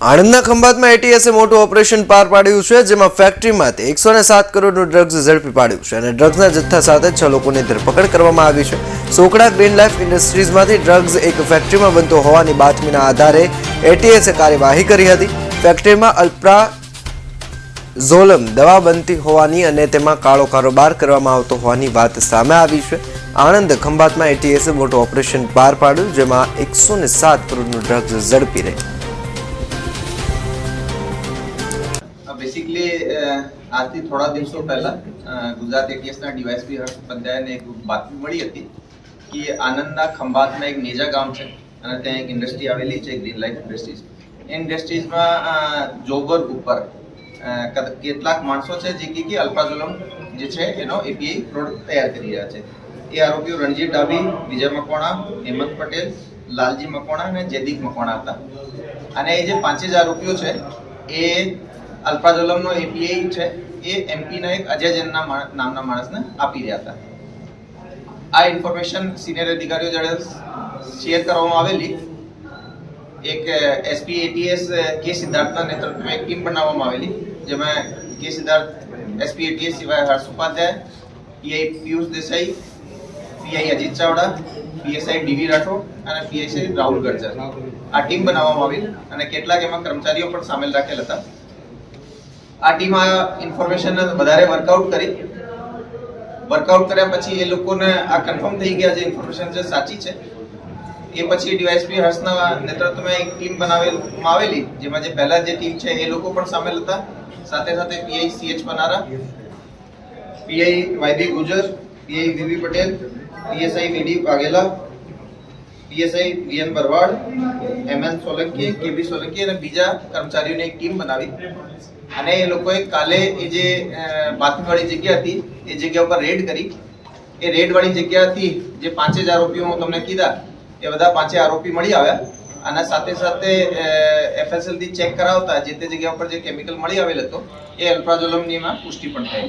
આણંદના ખંભાતમાં એટીએસે મોટું ઓપરેશન પાર પાડ્યું છે, જેમાં ફેક્ટરીમાંથી 107 કરોડનું ડ્રગ્સ ઝડપી પાડ્યું છે અને ડ્રગ્સના જથ્થા સાથે 6 લોકોની ધરપકડ કરવામાં આવી છે. સોકડા ગ્રીન લાઈફ ઇન્ડસ્ટ્રીઝમાંથી ડ્રગ્સ એક ફેક્ટરીમાં બનતો હોવાની બાતમીના આધારે એટીએસે કાર્યવાહી કરી હતી. ફેક્ટરીમાં અલ્પ્રાઝોલમ દવા બનતી હોવાની અને તેમાં કાળો કારોબાર કરવામાં આવતો હોવાની વાત સામે આવી છે. આણંદ ખંભાતમાં એટીએસે મોટું ઓપરેશન પાર પાડ્યું, જેમાં 107 કરોડનું ડ્રગ્સ ઝડપી રહી. बेसिकली आज થી થોડા દિવસો પહેલા ગુજરાત એટીએસના ડીવાયએસપી હર્ષ ઉપાધ્યાયને એક બાતમી મળી હતી કે આનંદના ખંભાતમાં એક નેજા ગામ છે અને ત્યાં એક ઇન્ડસ્ટ્રી આવેલી છે, ગ્રીન લાઈફ ઇન્ડસ્ટ્રીઝ. એ ઇન્ડસ્ટ્રીઝમાં જોબર ઉપર કેટલાક માણસો છે જે કે અલ્પ્રાઝોલમ જે છે એનો એપીઆઈ પ્રોડક્ટ તૈયાર કરી રહ્યા છે. એ આરોપીઓ રણજીત ડાબી, વિજય મકવાણા, હેમંત પટેલ, લાલજી મકવાણા અને જયદીપ મકવાણા હતા. અને એ જે 5 આરોપીઓ છે એ અલ્પ્રાઝોલમનો એપીઆઈ છે એ એમપીના એક અજય જૈનના નામના માણસને આપી રહ્યા હતા. આ ઇન્ફોર્મેશન સિનિયર અધિકારીઓ જોડે શેર કરવામાં આવેલી. એક એસપી એટીએસ કે સિદ્ધાર્થના નેતૃત્વમાં એક ટીમ બનાવવામાં આવેલી, જેમાં કે સિદ્ધાર્થ, એસપી એટીએસ સિવાય Harsh Upadhyay, PI Piyush Desai, PI Ajit Chavda, PSI DV Rathod અને પીએસઆઈ રાહુલ ગર્જર આ ટીમ બનાવવામાં આવી અને કેટલાક એમાં કર્મચારીઓ પણ સામેલ રાખેલ હતા. આ ટીમ આ ઇન્ફોર્મેશન વધારે વર્કઆઉટ કર્યા પછી એ લોકોને આ કન્ફર્મ થઈ ગયા જે ઇન્ફોર્મેશન છે સાચી છે. એ પછી ડીવાયએસપી હર્ષના નેતૃત્વમાં એક ટીમ બનાવવામાં આવેલી, જેમાં જે પહેલા જે ટીમ છે એ લોકો પણ સામેલ હતા. સાથે સાથે PI CH Panara, PI YB Gujar, PI VV Patel, PSI VD Vaghela, PSI VN Barwad, MN Solanki, KB Solanki અને બીજા કર્મચારીઓની એક ટીમ બનાવી અને એ લોકોએ કાલે એ જે બાતમીવાળી જગ્યા હતી એ જગ્યા ઉપર રેડ કરી. એ રેડવાળી જગ્યાથી જે 5 આરોપીઓ હું તમને કીધા એ બધા 5 આરોપી મળી આવ્યા અને સાથે સાથે એફએસએલ થી ચેક કરાવતા જે તે જગ્યા ઉપર જે કેમિકલ મળી આવેલ હતો એ અલ્પ્રાઝોલમની પુષ્ટિ પણ થઈ.